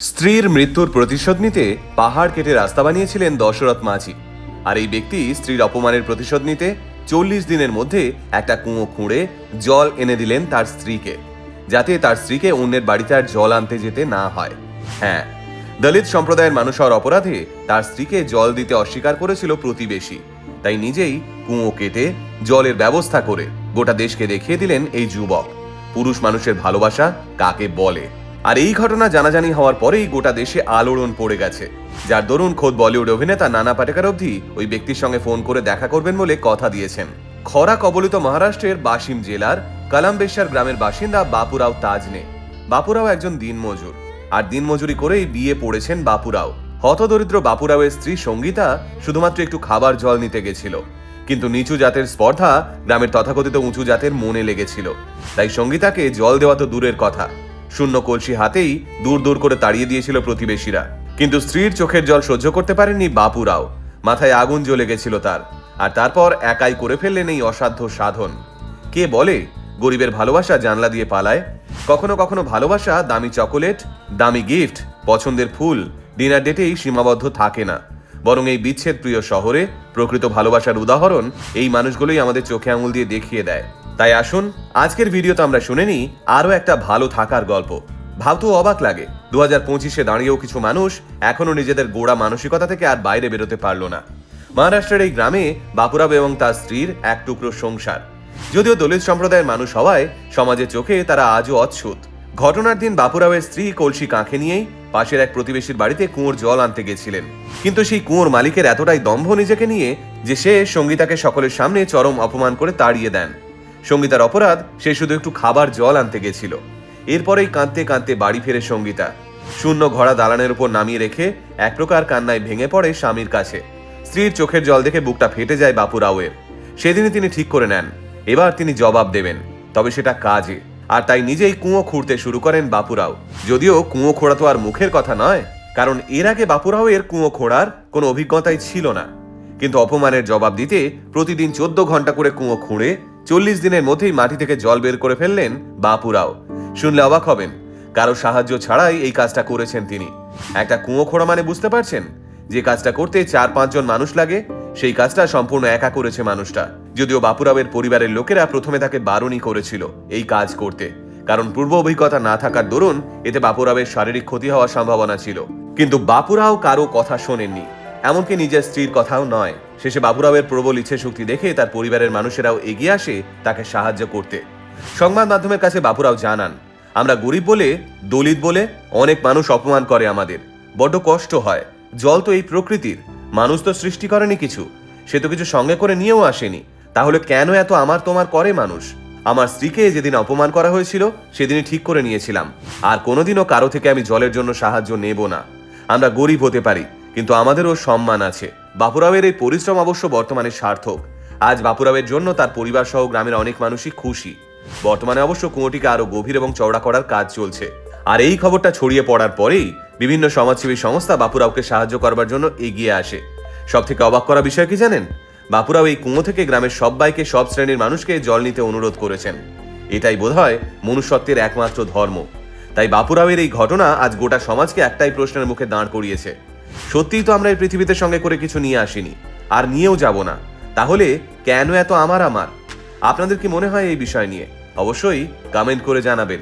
স্ত্রীর মৃত্যুর প্রতিশোধ নিতে পাহাড় কেটে রাস্তা বানিয়েছিলেন দশরথ মাঝি। আর এই ব্যক্তি স্ত্রীর অপমানের প্রতিশোধ নিতে 40 দিনের মধ্যে একটা কুঁয়ো খুঁড়ে জল এনে দিলেন তার স্ত্রীকে, যাতে তার স্ত্রীকে অন্যের বাড়িতে আর জল আনতে যেতে না হয়। হ্যাঁ, দলিত সম্প্রদায়ের মানুষ হওয়ার অপরাধে তার স্ত্রীকে জল দিতে অস্বীকার করেছিল প্রতিবেশী। তাই নিজেই কুঁয়ো কেটে জলের ব্যবস্থা করে গোটা দেশকে দেখিয়ে দিলেন এই যুবক পুরুষ মানুষের ভালোবাসা কাকে বলে। আর এই ঘটনা জানাজানি হওয়ার পরেই গোটা দেশে আলোড়ন পড়ে গেছে, যার দরুন খোদ বলিউড অভিনেতা নানা পাটেকর অবধি ওই ব্যক্তির সঙ্গে ফোন করে দেখা করবেন বলে কথা দিয়েছেন। খরা কবলিত মহারাষ্ট্রের বাসিম জেলার কালামবেশ্বার গ্রামের বাসিন্দা বাপুরাও তাজনে। বাপুরাও একজন দিনমজুর, আর দিনমজুরি করেই বিয়ে পড়েছেন বাপুরাও। হতদরিদ্র বাপুরাওয়ের স্ত্রী সঙ্গীতা শুধুমাত্র একটু খাবার জল নিতে গেছিল, কিন্তু নিচু জাতের স্পর্ধা গ্রামের তথাকথিত উঁচু জাতের মনে লেগেছিল। তাই সঙ্গীতাকে জল দেওয়া তো দূরের কথা, শূন্য কলসি হাতেই দূর দূর করে তাড়িয়ে দিয়েছিল প্রতিবেশীরা। কিন্তু স্ত্রীর চোখের জল সহ্য করতে পারেননি বাপুরাও। মাথায় আগুন জ্বলে গেছিল তার, আর তারপর একাই করে ফেললেন এই অসাধ্য সাধন। কে বলে গরিবের ভালোবাসা জানলা দিয়ে পালায়? কখনো কখনো ভালোবাসা দামি চকোলেট, দামি গিফট, পছন্দের ফুল, ডিনার ডেটেই সীমাবদ্ধ থাকে না, বরং এই বিচ্ছেদ প্রিয় শহরে প্রকৃত ভালোবাসার উদাহরণ এই মানুষগুলোই আমাদের চোখে আঙুল দিয়ে দেখিয়ে দেয়। তাই আসুন আজকের ভিডিওতে আমরা শুনে নিই আরও একটা ভালো থাকার গল্প। ভাবতেও অবাক লাগে 2025-এ দাঁড়িয়েও কিছু মানুষ এখনো নিজেদের গোড়া মানসিকতা থেকে আর বাইরে বেরোতে পারল না। মহারাষ্ট্রের এই গ্রামে বাপুরাও এবং তার স্ত্রীর এক টুকরো সংসার। যদিও দলিত সম্প্রদায়ের মানুষ হওয়ায় সমাজের চোখে তারা আজও অচ্ছুত। ঘটনার দিন বাপুরাওয়ের স্ত্রী কলসি কাঁখে নিয়েই পাশের এক প্রতিবেশীর বাড়িতে কুঁয়োর জল আনতে গেছিলেন। কিন্তু সেই কুঁয়োর মালিকের এতটাই দম্ভ নিজেকে নিয়ে যে সে সঙ্গীতাকে সকলের সামনে চরম অপমান করে তাড়িয়ে দেন। সঙ্গীতার অপরাধ, সে শুধু একটু খাবার জল আনতে গেছিল। এরপরেই কাঁদতে কাঁদতে বাড়ি ফেরে সঙ্গীতা। শূন্য ঘোড়া দালানের উপর নামিয়ে রেখে এক প্রকার কান্নায় ভেঙে পড়ে স্বামীর কাছে। স্ত্রীর চোখের জল দেখে বুকটা ফেটে যায় বাপুরাওয়ের। সেদিনই তিনি ঠিক করে নেন এবার তিনি জবাব দেবেন, তবে সেটা কাজে। আর তাই নিজেই কুঁয়ো খুঁড়তে শুরু করেন বাপুরাও। যদিও কুঁয়ো খোঁড়া তো আর মুখের কথা নয়, কারণ এর আগে বাপুরাওয়ের কুঁয়ো খোঁড়ার কোনো অভিজ্ঞতাই ছিল না। কিন্তু অপমানের জবাব দিতে প্রতিদিন 14 ঘন্টা করে কুঁয়ো খুঁড়ে 40 দিনের মধ্যেই মাটি থেকে জল বের করে ফেললেন বাপুরাও। শুনলে অবাক হবেন, কারো সাহায্য ছাড়াই এই কাজটা করেছেন তিনি। একটা কুঁয়ো খোঁড়া মানে বুঝতে পারছেন, যে কাজটা করতে 4-5 জন মানুষ লাগে, সেই কাজটা সম্পূর্ণ একা করেছে মানুষটা। যদিও বাপুরাওয়ের পরিবারের লোকেরা প্রথমে তাকে বারণই করেছিল এই কাজ করতে, কারণ পূর্ব অভিজ্ঞতা না থাকার দরুন এতে বাপুরাওয়ের শারীরিক ক্ষতি হওয়ার সম্ভাবনা ছিল। কিন্তু বাপুরাও কারো কথা শোনেননি, এমনকি নিজের স্ত্রীর কথাও নয়। শেষে বাপুরাওয়ের প্রবল ইচ্ছে শক্তি দেখে তার পরিবারের মানুষেরাও এগিয়ে আসে তাকে সাহায্য করতে। সংবাদ মাধ্যমের কাছে বাপুরাও জানান, আমরা গরিব বলে, দলিত বলে অনেক মানুষ অপমান করে আমাদের, বড্ড কষ্ট হয়। জল তো এই প্রকৃতির, মানুষ তো সৃষ্টি করেনি কিছু, সে তো কিছু সঙ্গে করে নিয়েও আসেনি, তাহলে কেন এত আমার তোমার করে মানুষ? আমার স্ত্রীকে যেদিন অপমান করা হয়েছিল সেদিনই ঠিক করে নিয়েছিলাম, আর কোনোদিনও কারো থেকে আমি জলের জন্য সাহায্য নেব না। আমরা গরিব হতে পারি, কিন্তু আমাদেরও সম্মান আছে। বাপুরাওয়ের এই পরিশ্রম অবশ্য বর্তমানে সার্থক। আজ বাপুরাওয়ের জন্য তার পরিবার সহ গ্রামের অনেক মানুষই খুশি। বর্তমানে অবশ্য কুঁয়োটিকে আরো গভীর এবং চওড়া করার কাজ চলছে। আর এই খবরটা ছড়িয়ে পড়ার পরেই বিভিন্ন সমাজসেবী সংস্থা বাপুরাওকে সাহায্য করবার জন্য এগিয়ে আসে। সব থেকে অবাক করা বিষয় কি জানেন? বাপুরাও এই কুঁয়ো থেকে গ্রামের সবাইকে, সব শ্রেণীর মানুষকে জল নিতে অনুরোধ করেছেন। এটাই বোধহয় মনুষ্যত্বের একমাত্র ধর্ম। তাই বাপুরাওয়ের এই ঘটনা আজ গোটা সমাজকে একটাই প্রশ্নের মুখে দাঁড় করিয়েছে, সত্যিই তো আমরা এই পৃথিবীতে সঙ্গে করে কিছু নিয়ে আসিনি, আর নিয়েও যাব না, তাহলে কেন এত আমার? আপনাদের কি মনে হয় এই বিষয় নিয়ে? অবশ্যই কমেন্ট করে জানাবেন।